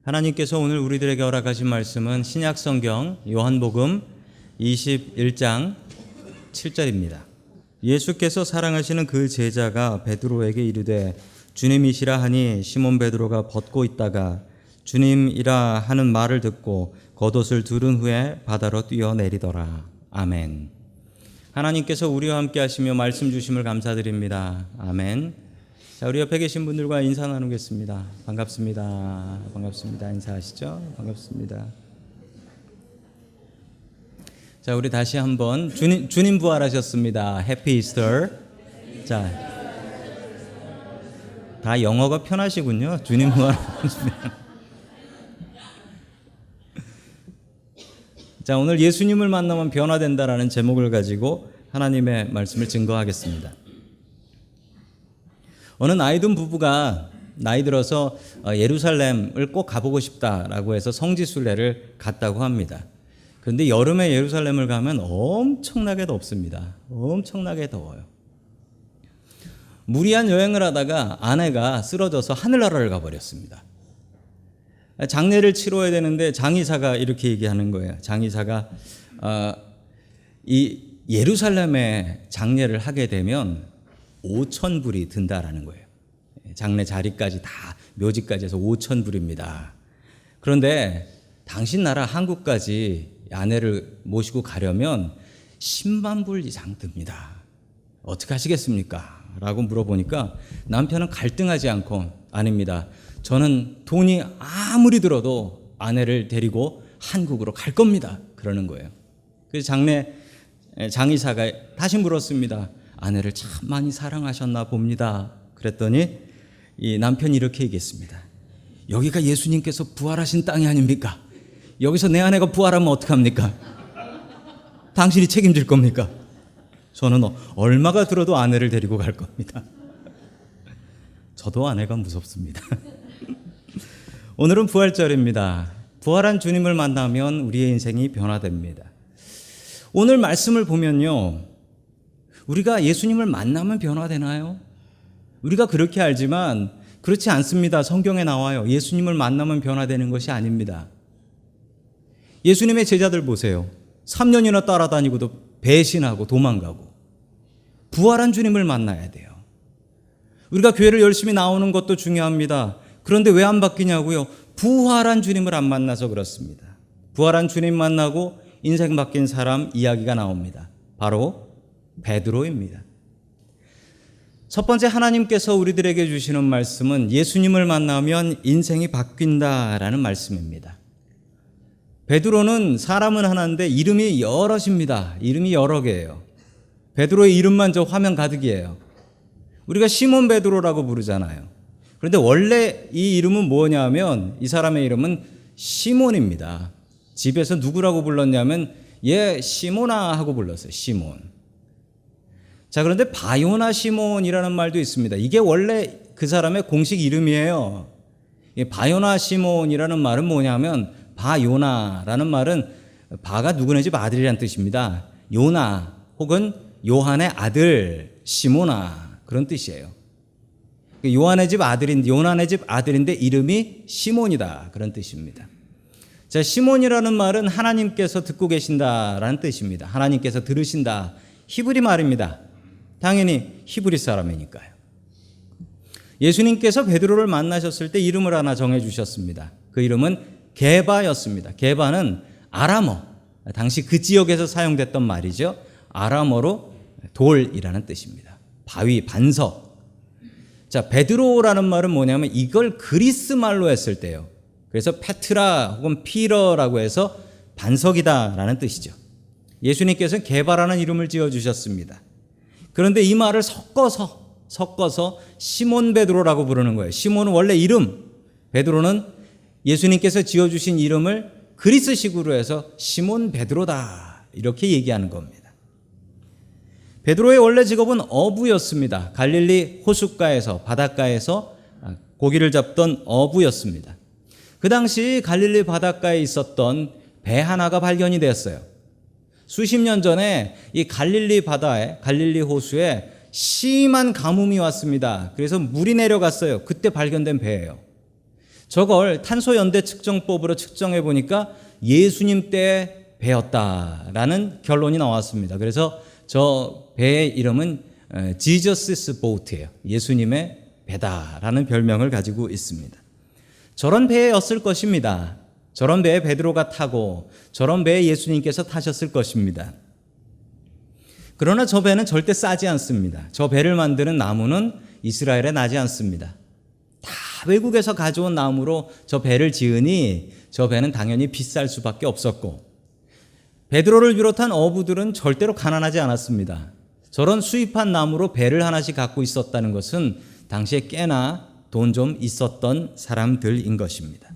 하나님께서 오늘 우리들에게 허락하신 말씀은 신약성경 요한복음 21장 7절입니다. 예수께서 사랑하시는 그 제자가 베드로에게 이르되 주님이시라 하니 시몬 베드로가 벗고 있다가 주님이라 하는 말을 듣고 겉옷을 두른 후에 바다로 뛰어내리더라. 아멘. 하나님께서 우리와 함께 하시며 말씀 주심을 감사드립니다. 아멘. 자, 우리 옆에 계신 분들과 인사 나누겠습니다. 반갑습니다. 반갑습니다. 인사하시죠? 반갑습니다. 자, 우리 다시 한번 주님 부활하셨습니다. 해피 이스터. 자, 다 영어가 편하시군요. 주님 부활하셨습니다. 자, 오늘 예수님을 만나면 변화된다라는 제목을 가지고 하나님의 말씀을 증거하겠습니다. 어느 나이든 부부가 나이 들어서 예루살렘을 꼭 가보고 싶다라고 해서 성지순례를 갔다고 합니다. 그런데 여름에 예루살렘을 가면 엄청나게 덥습니다. 엄청나게 더워요. 무리한 여행을 하다가 아내가 쓰러져서 하늘나라를 가버렸습니다. 장례를 치러야 되는데 장의사가 이렇게 얘기하는 거예요. 장의사가 이 예루살렘에 장례를 하게 되면 5,000불이 든다라는 거예요. 장례 자리까지 다 묘지까지 해서 5,000불입니다. 그런데 당신 나라 한국까지 아내를 모시고 가려면 10만 불 이상 듭니다. 어떻게 하시겠습니까? 라고 물어보니까 남편은 갈등하지 않고 아닙니다. 저는 돈이 아무리 들어도 아내를 데리고 한국으로 갈 겁니다. 그러는 거예요. 그래서 장의사가 다시 물었습니다. 아내를 참 많이 사랑하셨나 봅니다. 그랬더니 이 남편이 이렇게 얘기했습니다. 여기가 예수님께서 부활하신 땅이 아닙니까? 여기서 내 아내가 부활하면 어떡합니까? 당신이 책임질 겁니까? 저는 얼마가 들어도 아내를 데리고 갈 겁니다. 저도 아내가 무섭습니다. 오늘은 부활절입니다. 부활한 주님을 만나면 우리의 인생이 변화됩니다. 오늘 말씀을 보면요, 우리가 예수님을 만나면 변화되나요? 우리가 그렇게 알지만 그렇지 않습니다. 성경에 나와요. 예수님을 만나면 변화되는 것이 아닙니다. 예수님의 제자들 보세요. 3년이나 따라다니고도 배신하고 도망가고 부활한 주님을 만나야 돼요. 우리가 교회를 열심히 나오는 것도 중요합니다. 그런데 왜 안 바뀌냐고요? 부활한 주님을 안 만나서 그렇습니다. 부활한 주님 만나고 인생 바뀐 사람 이야기가 나옵니다. 바로 베드로입니다. 첫 번째 하나님께서 우리들에게 주시는 말씀은 예수님을 만나면 인생이 바뀐다라는 말씀입니다. 베드로는 사람은 하나인데 이름이 여럿입니다. 이름이 여러 개예요. 베드로의 이름만 저 화면 가득이에요. 우리가 시몬 베드로라고 부르잖아요. 그런데 원래 이 이름은 뭐냐면 이 사람의 이름은 시몬입니다. 집에서 누구라고 불렀냐면 얘 시몬아 하고 불렀어요. 시몬. 자, 그런데 바요나 시몬이라는 말도 있습니다. 이게 원래 그 사람의 공식 이름이에요. 바요나 시몬이라는 말은 뭐냐면 바요나라는 말은 바가 누구네 집 아들이라는 뜻입니다. 요나 혹은 요한의 아들 시모나 그런 뜻이에요. 요한의 집 아들인데 이름이 시몬이다 그런 뜻입니다. 자, 시몬이라는 말은 하나님께서 듣고 계신다라는 뜻입니다. 하나님께서 들으신다. 히브리 말입니다. 당연히 히브리 사람이니까요. 예수님께서 베드로를 만나셨을 때 이름을 하나 정해주셨습니다. 그 이름은 게바였습니다. 게바는 아람어, 당시 그 지역에서 사용됐던 말이죠. 아람어로 돌이라는 뜻입니다. 바위, 반석. 자, 베드로라는 말은 뭐냐면 이걸 그리스 말로 했을 때요. 그래서 페트라 혹은 피러라고 해서 반석이다라는 뜻이죠. 예수님께서 게바라는 이름을 지어주셨습니다. 그런데 이 말을 섞어서 시몬 베드로라고 부르는 거예요. 시몬은 원래 이름, 베드로는 예수님께서 지어주신 이름을 그리스식으로 해서 시몬 베드로다 이렇게 얘기하는 겁니다. 베드로의 원래 직업은 어부였습니다. 갈릴리 호숫가에서 바닷가에서 고기를 잡던 어부였습니다. 그 당시 갈릴리 바닷가에 있었던 배 하나가 발견이 되었어요. 수십 년 전에 이 갈릴리 바다에, 갈릴리 호수에 심한 가뭄이 왔습니다. 그래서 물이 내려갔어요. 그때 발견된 배예요. 저걸 탄소연대 측정법으로 측정해 보니까 예수님 때 배였다라는 결론이 나왔습니다. 그래서 저 배의 이름은 지저스's 보트예요. 예수님의 배다라는 별명을 가지고 있습니다. 저런 배였을 것입니다. 저런 배에 베드로가 타고 저런 배에 예수님께서 타셨을 것입니다. 그러나 저 배는 절대 싸지 않습니다. 저 배를 만드는 나무는 이스라엘에 나지 않습니다. 다 외국에서 가져온 나무로 저 배를 지으니 저 배는 당연히 비쌀 수밖에 없었고, 베드로를 비롯한 어부들은 절대로 가난하지 않았습니다. 저런 수입한 나무로 배를 하나씩 갖고 있었다는 것은 당시에 꽤나 돈 좀 있었던 사람들인 것입니다.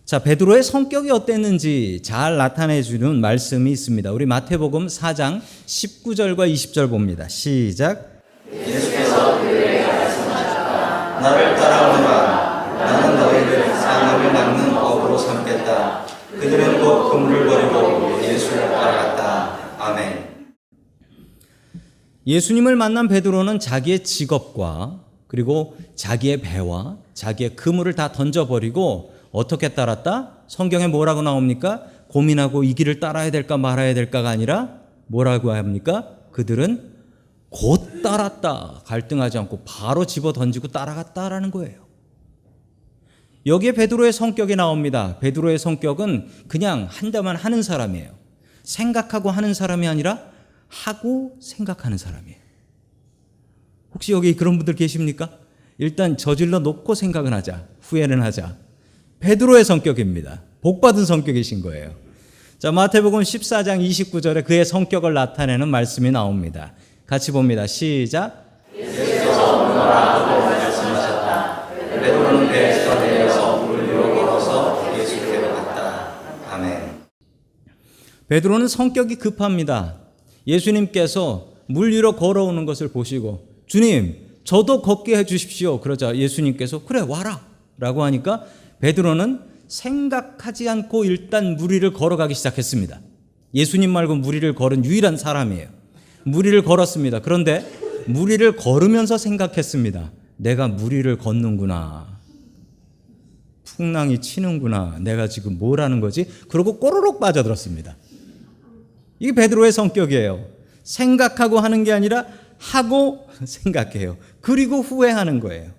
자, 베드로의 성격이 어땠는지 잘 나타내주는 말씀이 있습니다. 우리 마태복음 4장 19절과 20절 봅니다. 시작. 예수께서 그들에게 말씀하셨다. 나를 따라오너라. 나는 너희를 사람을 낚는 업으로 삼겠다. 그들은 곧 그물을 버리고 예수를 따라갔다. 아멘. 예수님을 만난 베드로는 자기의 직업과 그리고 자기의 배와 자기의 그물을 다 던져버리고 어떻게 따랐다? 성경에 뭐라고 나옵니까? 고민하고 이 길을 따라야 될까 말아야 될까가 아니라 뭐라고 합니까? 그들은 곧 따랐다. 갈등하지 않고 바로 집어 던지고 따라갔다라는 거예요. 여기에 베드로의 성격이 나옵니다. 베드로의 성격은 그냥 한다만 하는 사람이에요. 생각하고 하는 사람이 아니라 하고 생각하는 사람이에요. 혹시 여기 그런 분들 계십니까? 일단 저질러 놓고 생각은 하자. 후회는 하자. 베드로의 성격입니다. 복받은 성격이신 거예요. 자, 마태복음 14장 29절에 그의 성격을 나타내는 말씀이 나옵니다. 같이 봅니다. 시작. 예수께서 오너라 하고 말씀하셨다. 베드로는 배에서 내려서 물 위로 걸어서 예수께로 갔다. 아멘. 베드로는 성격이 급합니다. 예수님께서 물 위로 걸어오는 것을 보시고 주님, 저도 걷게 해 주십시오. 그러자 예수님께서 그래 와라 라고 하니까 베드로는 생각하지 않고 일단 물 위를 걸어가기 시작했습니다. 예수님 말고 물 위를 걸은 유일한 사람이에요. 물 위를 걸었습니다. 그런데 물 위를 걸으면서 생각했습니다. 내가 물 위를 걷는구나. 풍랑이 치는구나. 내가 지금 뭘 하는 거지? 그러고 꼬르륵 빠져들었습니다. 이게 베드로의 성격이에요. 생각하고 하는 게 아니라 하고 생각해요. 그리고 후회하는 거예요.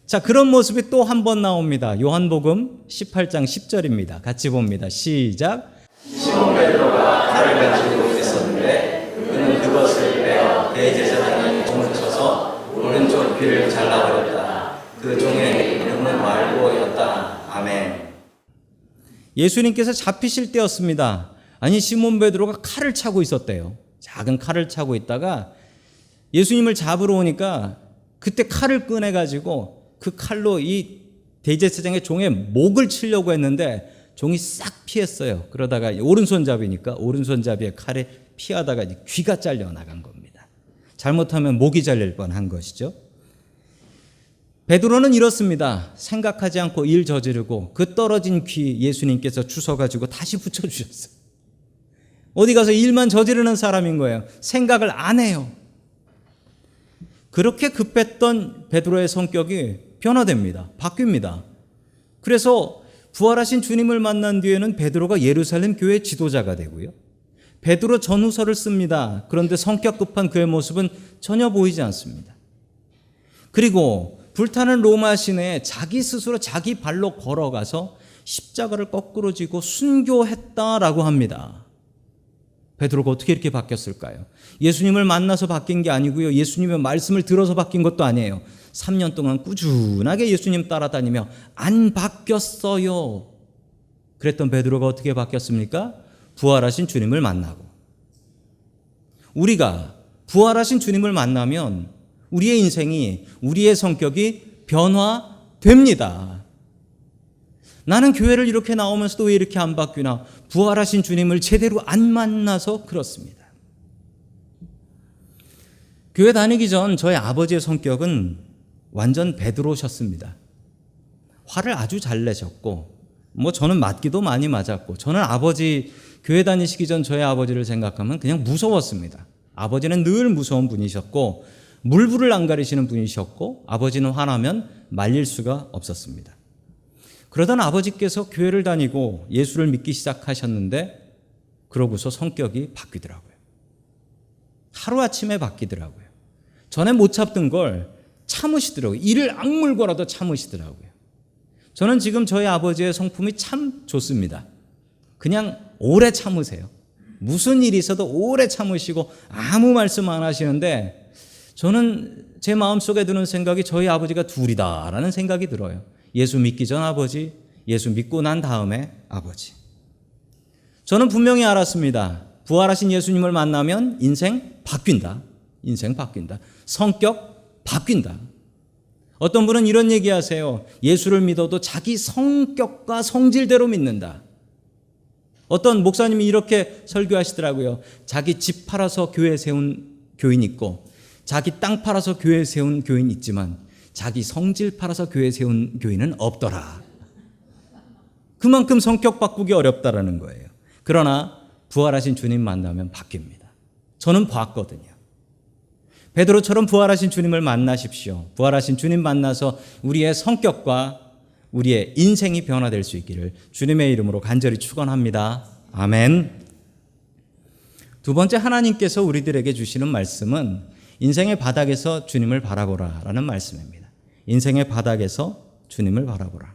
자, 그런 모습이 또 한 번 나옵니다. 요한복음 18장 10절입니다. 같이 봅니다. 시작. 시몬 베드로가 칼을 가지고 있었는데 그는 그것을 빼어 대제사장의 종을 쳐서 오른쪽 귀를 잘라버렸다. 그 종의 이름은 말고였다. 아멘. 예수님께서 잡히실 때였습니다. 아니, 시몬 베드로가 칼을 차고 있었대요. 작은 칼을 차고 있다가 예수님을 잡으러 오니까 그때 칼을 꺼내가지고 그 칼로 이 대제사장의 종의 목을 치려고 했는데 종이 싹 피했어요. 그러다가 오른손잡이니까 오른손잡이의 칼에 피하다가 귀가 잘려 나간 겁니다. 잘못하면 목이 잘릴 뻔한 것이죠. 베드로는 이렇습니다. 생각하지 않고 일 저지르고 그 떨어진 귀 예수님께서 주워가지고 다시 붙여주셨어요. 어디 가서 일만 저지르는 사람인 거예요. 생각을 안 해요. 그렇게 급했던 베드로의 성격이 변화됩니다. 바뀝니다. 그래서 부활하신 주님을 만난 뒤에는 베드로가 예루살렘 교회 지도자가 되고요. 베드로 전후서를 씁니다. 그런데 성격 급한 그의 모습은 전혀 보이지 않습니다. 그리고 불타는 로마 시내에 자기 스스로 자기 발로 걸어가서 십자가를 거꾸로 지고 순교했다라고 합니다. 베드로가 어떻게 이렇게 바뀌었을까요? 예수님을 만나서 바뀐 게 아니고요. 예수님의 말씀을 들어서 바뀐 것도 아니에요. 3년 동안 꾸준하게 예수님 따라다니며 안 바뀌었어요. 그랬던 베드로가 어떻게 바뀌었습니까? 부활하신 주님을 만나고. 우리가 부활하신 주님을 만나면 우리의 인생이, 우리의 성격이 변화됩니다. 나는 교회를 이렇게 나오면서도 왜 이렇게 안 바뀌나? 부활하신 주님을 제대로 안 만나서 그렇습니다. 교회 다니기 전 저희 아버지의 성격은 완전 베드로셨습니다. 화를 아주 잘 내셨고, 저는 맞기도 많이 맞았고, 저는 아버지 교회 다니시기 전 저희 아버지를 생각하면 그냥 무서웠습니다. 아버지는 늘 무서운 분이셨고, 물불을 안 가리시는 분이셨고, 아버지는 화나면 말릴 수가 없었습니다. 그러던 아버지께서 교회를 다니고 예수를 믿기 시작하셨는데 그러고서 성격이 바뀌더라고요. 하루아침에 바뀌더라고요. 전에 못 참던 걸 참으시더라고요. 이를 악물고라도 참으시더라고요. 저는 지금 저희 아버지의 성품이 참 좋습니다. 그냥 오래 참으세요. 무슨 일이 있어도 오래 참으시고 아무 말씀 안 하시는데 저는 제 마음속에 드는 생각이 저희 아버지가 둘이다라는 생각이 들어요. 예수 믿기 전 아버지, 예수 믿고 난 다음에 아버지. 저는 분명히 알았습니다. 부활하신 예수님을 만나면 인생 바뀐다. 인생 바뀐다. 성격 바뀐다. 어떤 분은 이런 얘기하세요. 예수를 믿어도 자기 성격과 성질대로 믿는다. 어떤 목사님이 이렇게 설교하시더라고요. 자기 집 팔아서 교회 세운 교인 있고 자기 땅 팔아서 교회 세운 교인 있지만 자기 성질 팔아서 교회 세운 교인은 없더라. 그만큼 성격 바꾸기 어렵다라는 거예요. 그러나 부활하신 주님 만나면 바뀝니다. 저는 봤거든요. 베드로처럼 부활하신 주님을 만나십시오. 부활하신 주님 만나서 우리의 성격과 우리의 인생이 변화될 수 있기를 주님의 이름으로 간절히 축원합니다. 아멘. 두 번째, 하나님께서 우리들에게 주시는 말씀은 인생의 바닥에서 주님을 바라보라라는 말씀입니다. 인생의 바닥에서 주님을 바라보라.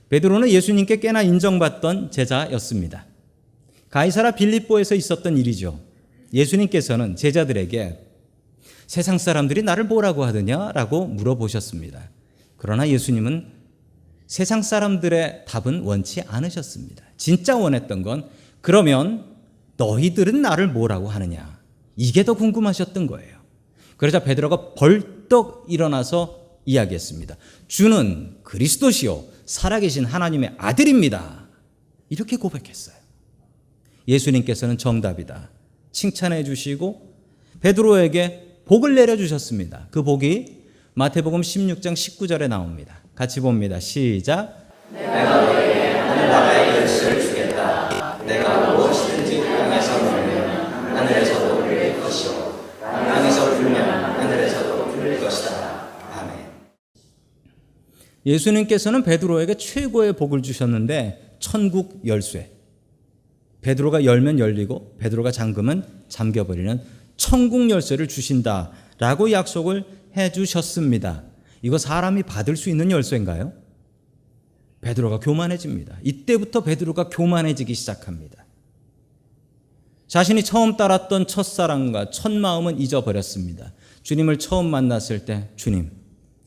베드로는 예수님께 꽤나 인정받던 제자였습니다. 가이사라 빌립보에서 있었던 일이죠. 예수님께서는 제자들에게 세상 사람들이 나를 뭐라고 하느냐라고 물어보셨습니다. 그러나 예수님은 세상 사람들의 답은 원치 않으셨습니다. 진짜 원했던 건 그러면 너희들은 나를 뭐라고 하느냐. 이게 더 궁금하셨던 거예요. 그러자 베드로가 벌떡 일어나서 이야기했습니다. 주는 그리스도시요 살아계신 하나님의 아들입니다. 이렇게 고백했어요. 예수님께서는 정답이다 칭찬해 주시고 베드로에게 복을 내려주셨습니다. 그 복이 마태복음 16장 19절에 나옵니다. 같이 봅니다. 시작. 내가 너에게 하늘나라의 열쇠를 주겠다. 내가 무엇이든지 땅에서 물면 하늘에서도 풀릴 것이요 땅에서 불면 하늘에서도 풀릴 것이다. 아멘. 예수님께서는 베드로에게 최고의 복을 주셨는데 천국 열쇠. 베드로가 열면 열리고 베드로가 잠그면 잠겨버리는 천국 열쇠를 주신다라고 약속을 해주셨습니다. 이거 사람이 받을 수 있는 열쇠인가요? 베드로가 교만해집니다. 이때부터 베드로가 교만해지기 시작합니다. 자신이 처음 따랐던 첫사랑과 첫 마음은 잊어버렸습니다. 주님을 처음 만났을 때 주님,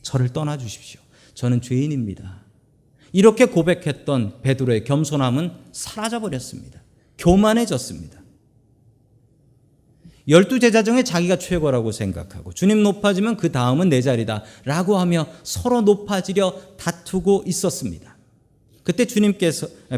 저를 떠나주십시오. 저는 죄인입니다. 이렇게 고백했던 베드로의 겸손함은 사라져버렸습니다. 교만해졌습니다. 12제자 중에 자기가 최고라고 생각하고 주님 높아지면 그 다음은 내 자리다 라고 하며 서로 높아지려 다투고 있었습니다. 그때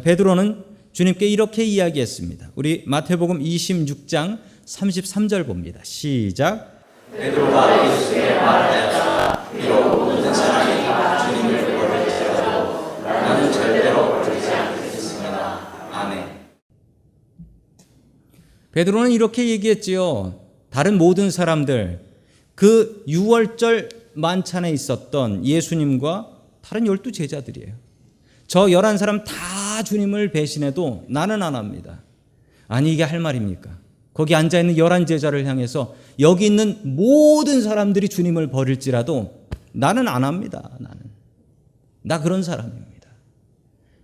베드로는 주님께 이렇게 이야기했습니다. 우리 마태복음 26장 33절 봅니다. 시작. 베드로가 예수께 말하였다. 비록 모든 사람이 다 주님을 버릴지라도 나는 절대로 버리지 않겠습니다. 아멘. 베드로는 이렇게 얘기했지요. 다른 모든 사람들, 그 6월절 만찬에 있었던 예수님과 다른 12제자들이에요. 저 11사람 다 주님을 배신해도 나는 안 합니다. 아니 이게 할 말입니까? 거기 앉아있는 11제자를 향해서 여기 있는 모든 사람들이 주님을 버릴지라도 나는 안 합니다. 나 그런 사람입니다.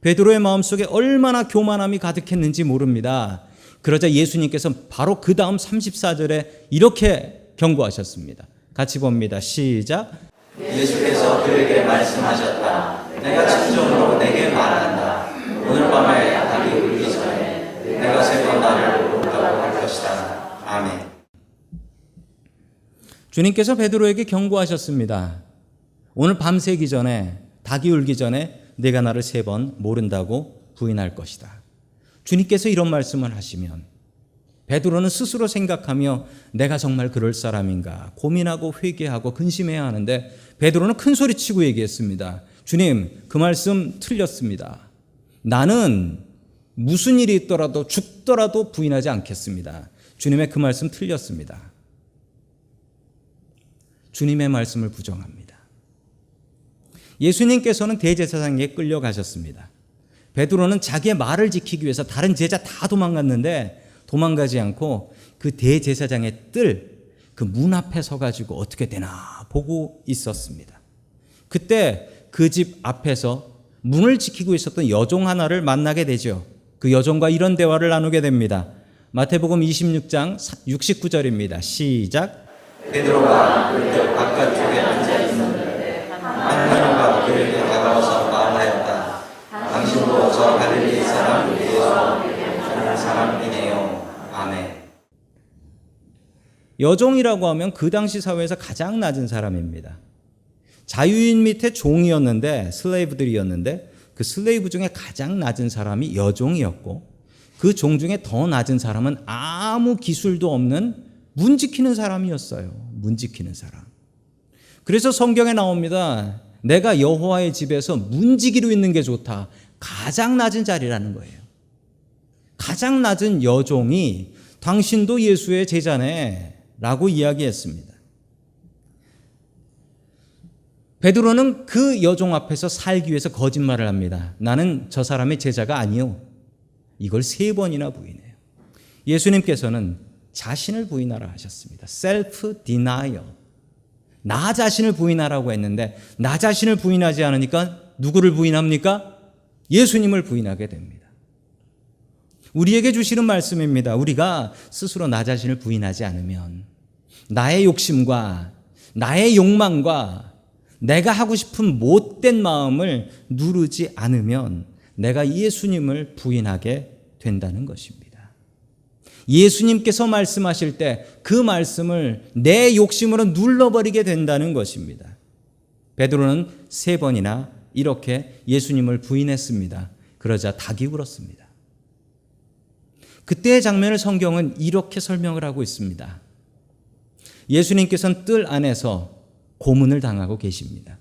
베드로의 마음속에 얼마나 교만함이 가득했는지 모릅니다. 그러자 예수님께서 바로 그 다음 34절에 이렇게 경고하셨습니다. 같이 봅니다. 시작. 예수께서 그에게 말씀하셨다. 내가 진정으로 내게 말한다. 오늘 밤에 닭이 울기 전에 내가 세 번 나를 모른다고 할 것이다. 아멘. 주님께서 베드로에게 경고하셨습니다. 오늘 밤새기 전에 닭이 울기 전에 내가 나를 3번 모른다고 부인할 것이다. 주님께서 이런 말씀을 하시면 베드로는 스스로 생각하며 내가 정말 그럴 사람인가 고민하고 회개하고 근심해야 하는데 베드로는 큰 소리치고 얘기했습니다. 주님, 그 말씀 틀렸습니다. 나는 무슨 일이 있더라도 죽더라도 부인하지 않겠습니다. 주님의 그 말씀 틀렸습니다. 주님의 말씀을 부정합니다. 예수님께서는 대제사장에게 끌려가셨습니다. 베드로는 자기의 말을 지키기 위해서 다른 제자 다 도망갔는데 도망가지 않고 그 대제사장의 뜰, 그 문 앞에 서가지고 어떻게 되나 보고 있었습니다. 그때 그 집 앞에서 문을 지키고 있었던 여종 하나를 만나게 되죠. 그 여종과 이런 대화를 나누게 됩니다. 마태복음 26장 69절입니다. 시작. 베드로가 그들 바깥쪽에 앉아 있었는데 한 여자가 그에게 다가와서 말하였다. 당신도 저 갈릴리 사람 예수 하는 사람이네요. 아멘. 여종이라고 하면 그 당시 사회에서 가장 낮은 사람입니다. 자유인 밑에 종이었는데, 슬레이브들이었는데 그 슬레이브 중에 가장 낮은 사람이 여종이었고, 그 종 중에 더 낮은 사람은 아무 기술도 없는 문 지키는 사람이었어요. 문 지키는 사람. 그래서 성경에 나옵니다. 내가 여호와의 집에서 문지기로 있는 게 좋다. 가장 낮은 자리라는 거예요. 가장 낮은 여종이 당신도 예수의 제자네 라고 이야기했습니다. 베드로는 그 여종 앞에서 살기 위해서 거짓말을 합니다. 나는 저 사람의 제자가 아니요. 이걸 3번이나 부인해요. 예수님께서는 자신을 부인하라 하셨습니다. self denial. 나 자신을 부인하라고 했는데 나 자신을 부인하지 않으니까 누구를 부인합니까? 예수님을 부인하게 됩니다. 우리에게 주시는 말씀입니다. 우리가 스스로 나 자신을 부인하지 않으면 나의 욕심과 나의 욕망과 내가 하고 싶은 못된 마음을 누르지 않으면 내가 예수님을 부인하게 된다는 것입니다. 예수님께서 말씀하실 때 그 말씀을 내 욕심으로 눌러버리게 된다는 것입니다. 베드로는 3번이나 이렇게 예수님을 부인했습니다. 그러자 닭이 울었습니다. 그때의 장면을 성경은 이렇게 설명을 하고 있습니다. 예수님께서는 뜰 안에서 고문을 당하고 계십니다.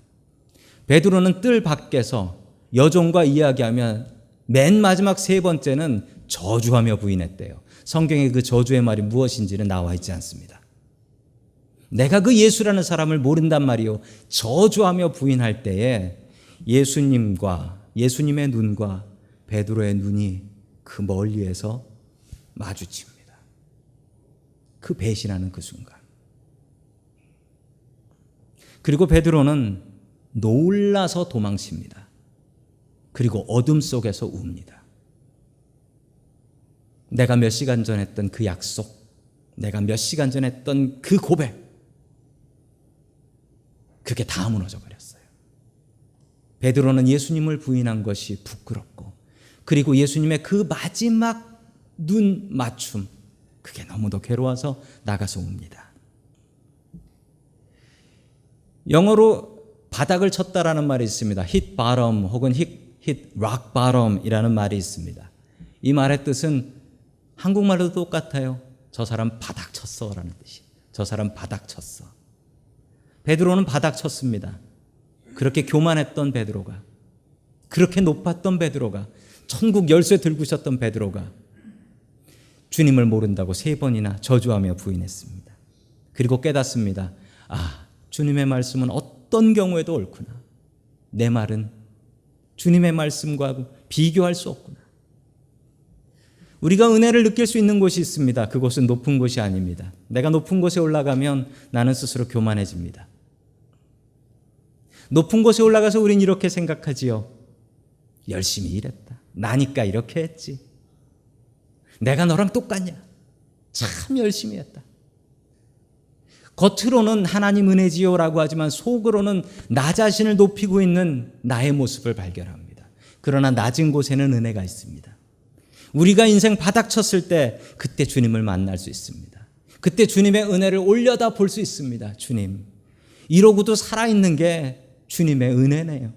베드로는 뜰 밖에서 여종과 이야기하면 맨 마지막 3번째는 저주하며 부인했대요. 성경에 그 저주의 말이 무엇인지는 나와 있지 않습니다. 내가 그 예수라는 사람을 모른단 말이요. 저주하며 부인할 때에 예수님의 눈과 베드로의 눈이 그 멀리에서 마주칩니다. 그 배신하는 그 순간. 그리고 베드로는 놀라서 도망칩니다. 그리고 어둠 속에서 웁니다. 내가 몇 시간 전에 했던 그 약속, 내가 몇 시간 전에 했던 그 고백, 그게 다 무너져 버렸어요. 베드로는 예수님을 부인한 것이 부끄럽고, 그리고 예수님의 그 마지막 눈 맞춤, 그게 너무도 괴로워서 나가서 웁니다. 영어로 바닥을 쳤다라는 말이 있습니다. hit bottom 혹은 hit rock bottom이라는 말이 있습니다. 이 말의 뜻은 한국말로도 똑같아요. 저 사람 바닥 쳤어 라는 뜻이. 저 사람 바닥 쳤어. 베드로는 바닥 쳤습니다. 그렇게 교만했던 베드로가, 그렇게 높았던 베드로가, 천국 열쇠 들고 있었던 베드로가 주님을 모른다고 3번이나 저주하며 부인했습니다. 그리고 깨닫습니다. 아, 주님의 말씀은 어떤 경우에도 옳구나. 내 말은 주님의 말씀과 비교할 수 없구나. 우리가 은혜를 느낄 수 있는 곳이 있습니다. 그곳은 높은 곳이 아닙니다. 내가 높은 곳에 올라가면 나는 스스로 교만해집니다. 높은 곳에 올라가서 우린 이렇게 생각하지요. 열심히 일했다. 나니까 이렇게 했지. 내가 너랑 똑같냐? 참 열심히 했다. 겉으로는 하나님 은혜지요라고 하지만 속으로는 나 자신을 높이고 있는 나의 모습을 발견합니다. 그러나 낮은 곳에는 은혜가 있습니다. 우리가 인생 바닥 쳤을 때 그때 주님을 만날 수 있습니다. 그때 주님의 은혜를 올려다 볼 수 있습니다. 주님, 이러고도 살아있는 게 주님의 은혜네요.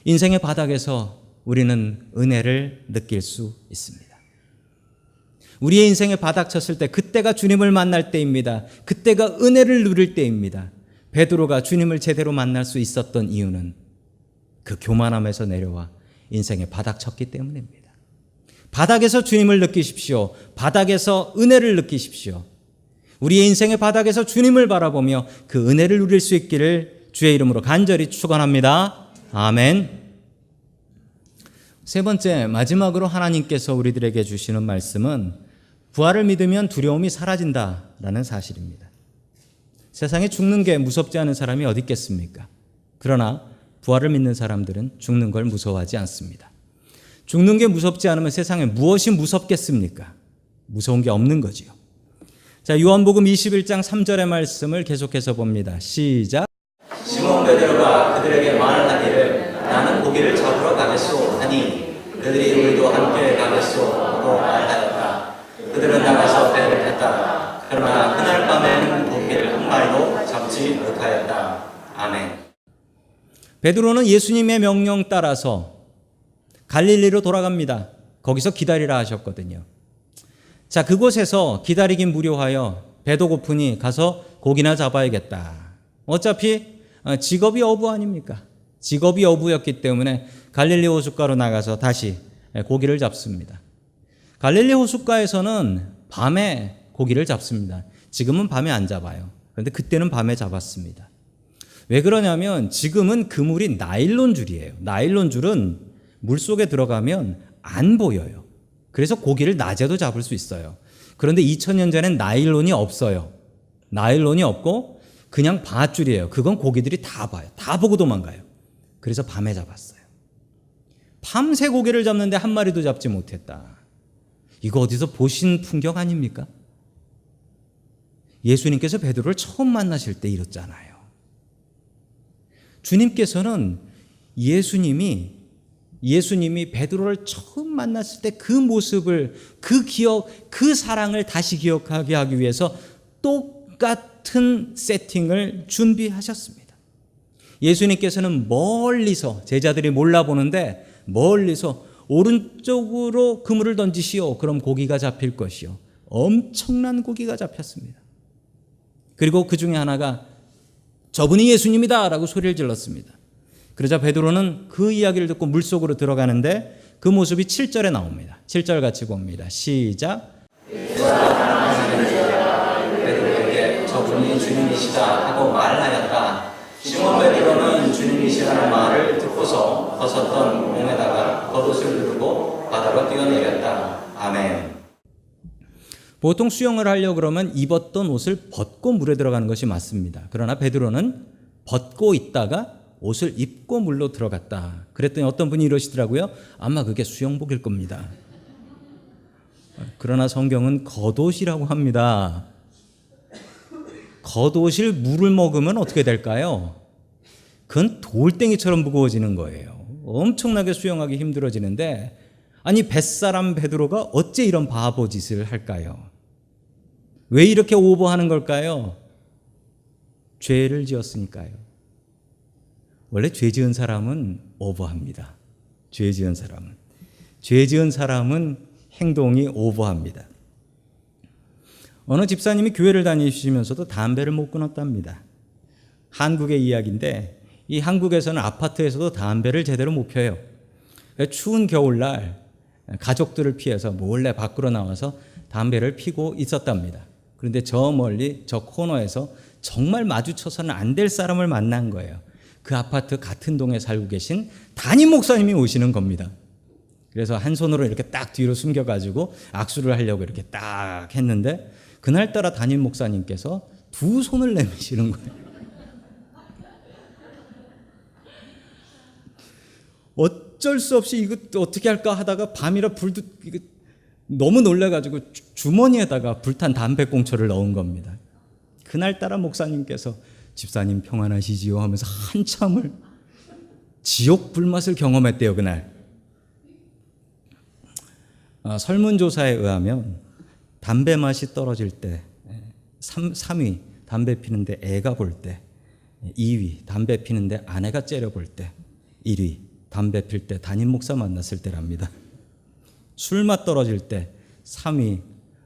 인생의 바닥에서 우리는 은혜를 느낄 수 있습니다. 우리의 인생에 바닥 쳤을 때 그때가 주님을 만날 때입니다. 그때가 은혜를 누릴 때입니다. 베드로가 주님을 제대로 만날 수 있었던 이유는 그 교만함에서 내려와 인생에 바닥 쳤기 때문입니다. 바닥에서 주님을 느끼십시오. 바닥에서 은혜를 느끼십시오. 우리의 인생의 바닥에서 주님을 바라보며 그 은혜를 누릴 수 있기를 주의 이름으로 간절히 축원합니다. 아멘. 세 번째, 마지막으로 하나님께서 우리들에게 주시는 말씀은 부활을 믿으면 두려움이 사라진다라는 사실입니다. 세상에 죽는 게 무섭지 않은 사람이 어디 있겠습니까? 그러나 부활을 믿는 사람들은 죽는 걸 무서워하지 않습니다. 죽는 게 무섭지 않으면 세상에 무엇이 무섭겠습니까? 무서운 게 없는 거지요. 자, 요한복음 21장 3절의 말씀을 계속해서 봅니다. 시작. 시몬 베드로가 그들에게 말하기를 나는 고기를 잡으러 가겠소 하니 그들이 우리도 함께 가겠소 하고 말하였다. 그들은 나가서 배를 탔다. 그러나 그날 밤에는 고기를 한 마리도 잡지 못하였다. 아멘. 베드로는 예수님의 명령 따라서 갈릴리로 돌아갑니다. 거기서 기다리라 하셨거든요. 자, 그곳에서 기다리긴 무료하여 배도 고프니 가서 고기나 잡아야겠다. 어차피 직업이 어부 아닙니까? 직업이 어부였기 때문에 갈릴리 호숫가로 나가서 다시 고기를 잡습니다. 갈릴리 호숫가에서는 밤에 고기를 잡습니다. 지금은 밤에 안 잡아요. 그런데 그때는 밤에 잡았습니다. 왜 그러냐면 지금은 그물이 나일론 줄이에요. 나일론 줄은 물속에 들어가면 안 보여요. 그래서 고기를 낮에도 잡을 수 있어요. 그런데 2000년 전엔 나일론이 없어요. 나일론이 없고 그냥 밧줄이에요. 그건 고기들이 다 봐요. 다 보고 도망가요. 그래서 밤에 잡았어요. 밤새 고기를 잡는데 한 마리도 잡지 못했다. 이거 어디서 보신 풍경 아닙니까? 예수님께서 베드로를 처음 만나실 때 이랬잖아요. 주님께서는 예수님이 베드로를 처음 만났을 때 그 모습을, 그 기억, 그 사랑을 다시 기억하게 하기 위해서 똑같은 세팅을 준비하셨습니다. 예수님께서는 멀리서, 제자들이 몰라보는데 멀리서 오른쪽으로 그물을 던지시오. 그럼 고기가 잡힐 것이요. 엄청난 고기가 잡혔습니다. 그리고 그 중에 하나가 저분이 예수님이다 라고 소리를 질렀습니다. 그러자 베드로는 그 이야기를 듣고 물속으로 들어가는데 그 모습이 7절에 나옵니다. 7절 같이 봅니다. 시작. 베드로에게 저분이 주님이시다 하고 말하였다. 시몬 베드로는 주님이시라는 말을 듣고서 벗었던 몸에다가 겉옷을 두르고 바다로 뛰어내렸다. 아멘. 보통 수영을 하려고 그러면 입었던 옷을 벗고 물에 들어가는 것이 맞습니다. 그러나 베드로는 벗고 있다가 옷을 입고 물로 들어갔다. 그랬더니 어떤 분이 이러시더라고요. 아마 그게 수영복일 겁니다. 그러나 성경은 겉옷이라고 합니다. 겉옷을 물을 먹으면 어떻게 될까요? 그건 돌덩이처럼 무거워지는 거예요. 엄청나게 수영하기 힘들어지는데 아니 뱃사람 베드로가 어째 이런 바보 짓을 할까요? 왜 이렇게 오버하는 걸까요? 죄를 지었으니까요. 원래 죄 지은 사람은 오버합니다. 죄 지은 사람은 행동이 오버합니다. 어느 집사님이 교회를 다니시면서도 담배를 못 끊었답니다. 한국의 이야기인데 이 한국에서는 아파트에서도 담배를 제대로 못 펴요. 추운 겨울날 가족들을 피해서 몰래 밖으로 나와서 담배를 피고 있었답니다. 그런데 저 멀리 저 코너에서 정말 마주쳐서는 안 될 사람을 만난 거예요. 그 아파트 같은 동에 살고 계신 담임 목사님이 오시는 겁니다. 그래서 한 손으로 이렇게 딱 뒤로 숨겨가지고 악수를 하려고 이렇게 딱 했는데 그날따라 담임 목사님께서 두 손을 내미시는 거예요. 어쩔 수 없이 이거 어떻게 할까 하다가 밤이라 불도 이거 너무 놀라가지고 주머니에다가 불탄 담배꽁초를 넣은 겁니다. 그날따라 목사님께서 집사님 평안하시지요 하면서 한참을 지옥 불맛을 경험했대요. 그날 설문조사에 의하면 담배 맛이 떨어질 때 3위 담배 피는데 애가 볼 때, 2위 담배 피는데 아내가 째려볼 때, 1위 담배 필 때 담임 목사 만났을 때랍니다. 술맛 떨어질 때 3위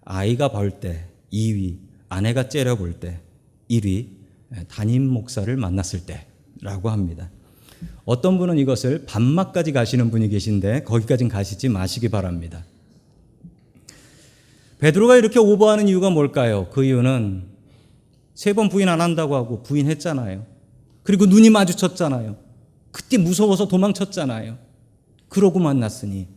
아이가 볼 때, 2위 아내가 째려볼 때, 1위 담임 목사를 만났을 때라고 합니다. 어떤 분은 이것을 밤맛까지 가시는 분이 계신데 거기까지는 가시지 마시기 바랍니다. 베드로가 이렇게 오버하는 이유가 뭘까요? 그 이유는 3번 부인 안 한다고 하고 부인했잖아요. 그리고 눈이 마주쳤잖아요. 그때 무서워서 도망쳤잖아요. 그러고 만났으니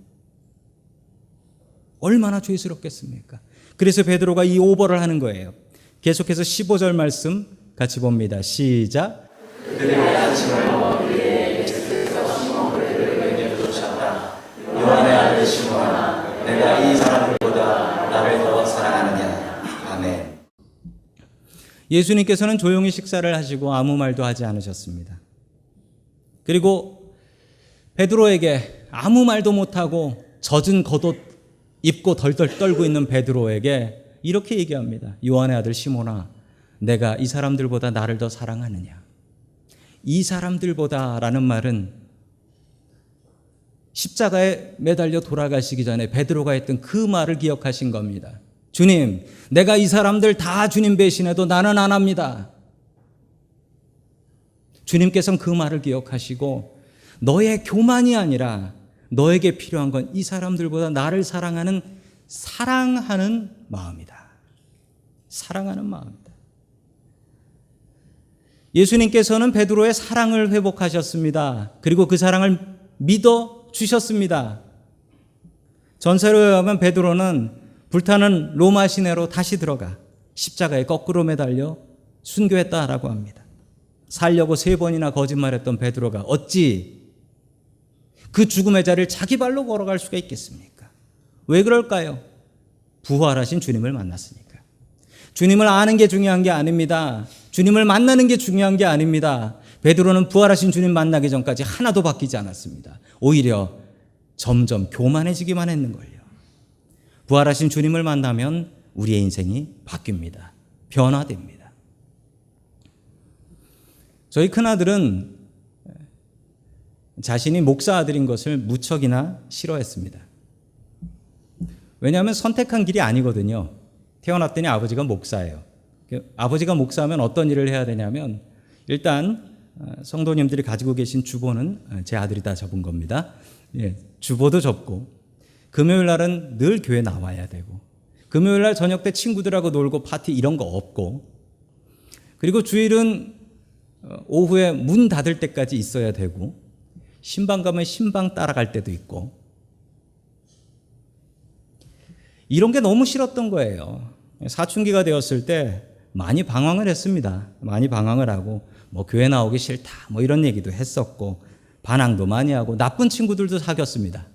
얼마나 죄스럽겠습니까? 그래서 베드로가 이 오버를 하는 거예요. 계속해서 15절 말씀 같이 봅니다. 시작. 그들이 아침을 먹어 그에게 그들에게 쫓았다. 요한의 아들 시몬아, 내가 이 사람들보다 나를 더 사랑하느냐. 아멘. 예수님께서는 조용히 식사를 하시고 아무 말도 하지 않으셨습니다. 그리고 베드로에게 아무 말도 못하고 젖은 겉옷 입고 덜덜 떨고 있는 베드로에게 이렇게 얘기합니다. 요한의 아들 시몬아, 내가 이 사람들보다 나를 더 사랑하느냐. 이 사람들보다라는 말은 십자가에 매달려 돌아가시기 전에 베드로가 했던 그 말을 기억하신 겁니다. 주님, 내가 이 사람들 다 주님 배신해도 나는 안 합니다. 주님께서는 그 말을 기억하시고 너의 교만이 아니라 너에게 필요한 건 이 사람들보다 나를 사랑하는 마음이다. 사랑하는 마음이다. 예수님께서는 베드로의 사랑을 회복하셨습니다. 그리고 그 사랑을 믿어 주셨습니다. 전설에 의하면 베드로는 불타는 로마 시내로 다시 들어가 십자가에 거꾸로 매달려 순교했다라고 합니다. 살려고 3번이나 거짓말했던 베드로가 어찌 그 죽음의 자리를 자기 발로 걸어갈 수가 있겠습니까? 왜 그럴까요? 부활하신 주님을 만났으니까. 주님을 아는 게 중요한 게 아닙니다. 주님을 만나는 게 중요한 게 아닙니다. 베드로는 부활하신 주님 만나기 전까지 하나도 바뀌지 않았습니다. 오히려 점점 교만해지기만 했는걸요. 부활하신 주님을 만나면 우리의 인생이 바뀝니다. 변화됩니다. 저희 큰아들은 자신이 목사 아들인 것을 무척이나 싫어했습니다. 왜냐하면 선택한 길이 아니거든요. 태어났더니 아버지가 목사예요. 아버지가 목사하면 어떤 일을 해야 되냐면 일단 성도님들이 가지고 계신 주보는 제 아들이 다 접은 겁니다. 예, 주보도 접고 금요일 날은 늘 교회 나와야 되고 금요일 날 저녁 때 친구들하고 놀고 파티 이런 거 없고 그리고 주일은 오후에 문 닫을 때까지 있어야 되고 신방 가면 신방 따라갈 때도 있고 이런 게 너무 싫었던 거예요. 사춘기가 되었을 때 많이 방황을 했습니다. 많이 방황을 하고 뭐 교회 나오기 싫다 뭐 이런 얘기도 했었고 반항도 많이 하고 나쁜 친구들도 사귀었습니다.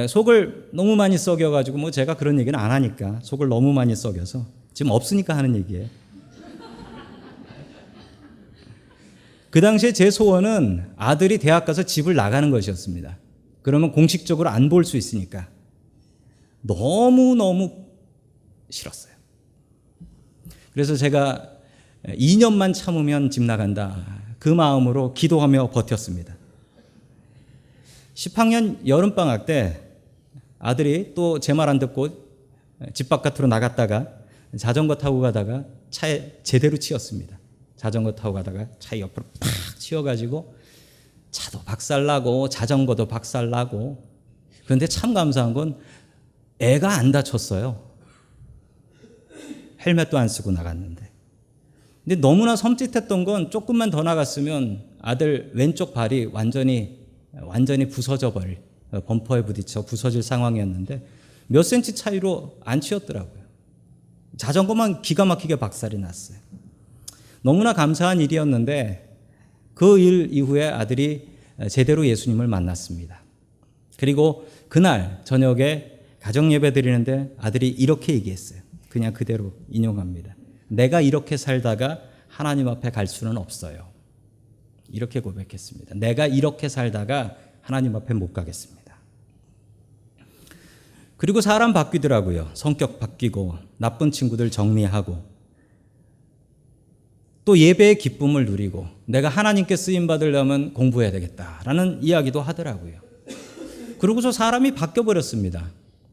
속을 너무 많이 썩여가지고 뭐 제가 그런 얘기는 안 하니까 속을 너무 많이 썩여서 지금 없으니까 하는 얘기예요. 그 당시에 제 소원은 아들이 대학 가서 집을 나가는 것이었습니다. 그러면 공식적으로 안 볼 수 있으니까 너무너무 싫었어요. 그래서 제가 2년만 참으면 집 나간다. 그 마음으로 기도하며 버텼습니다. 10학년 여름방학 때 아들이 또 제 말 안 듣고 집 바깥으로 나갔다가 자전거 타고 가다가 차에 제대로 치였습니다. 자전거 타고 가다가 차 옆으로 팍 치여가지고 차도 박살나고 자전거도 박살나고 그런데 참 감사한 건 애가 안 다쳤어요. 헬멧도 안 쓰고 나갔는데. 근데 너무나 섬찟했던 건 조금만 더 나갔으면 아들 왼쪽 발이 완전히 부서져 버릴 범퍼에 부딪혀 부서질 상황이었는데 몇 센치 차이로 안 치였더라고요. 자전거만 기가 막히게 박살이 났어요. 너무나 감사한 일이었는데 그 일 이후에 아들이 제대로 예수님을 만났습니다. 그리고 그날 저녁에 가정 예배 드리는데 아들이 이렇게 얘기했어요. 그냥 그대로 인용합니다. 내가 이렇게 살다가 하나님 앞에 갈 수는 없어요. 이렇게 고백했습니다. 내가 이렇게 살다가 하나님 앞에 못 가겠습니다. 그리고 사람 바뀌더라고요. 성격 바뀌고 나쁜 친구들 정리하고 또 예배의 기쁨을 누리고 내가 하나님께 쓰임 받으려면 공부해야 되겠다라는 이야기도 하더라고요. 그러고서 사람이 바뀌어버렸습니다.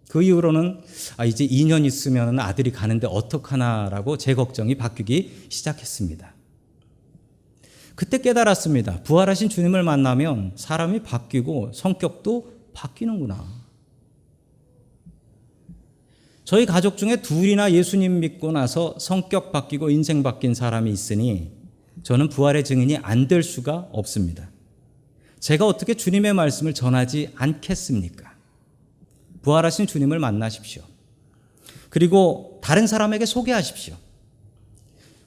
그 이후로는 이제 2년 있으면 아들이 가는데 어떡하나라고 제 걱정이 바뀌기 시작했습니다. 그때 깨달았습니다. 부활하신 주님을 만나면 사람이 바뀌고 성격도 바뀌는구나. 저희 가족 중에 둘이나 예수님 믿고 나서 성격 바뀌고 인생 바뀐 사람이 있으니 저는 부활의 증인이 안 될 수가 없습니다. 제가 어떻게 주님의 말씀을 전하지 않겠습니까? 부활하신 주님을 만나십시오. 그리고 다른 사람에게 소개하십시오.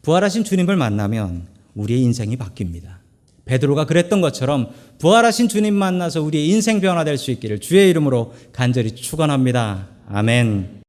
부활하신 주님을 만나면 우리의 인생이 바뀝니다. 베드로가 그랬던 것처럼 부활하신 주님 만나서 우리의 인생 변화될 수 있기를 주의 이름으로 간절히 축원합니다. 아멘.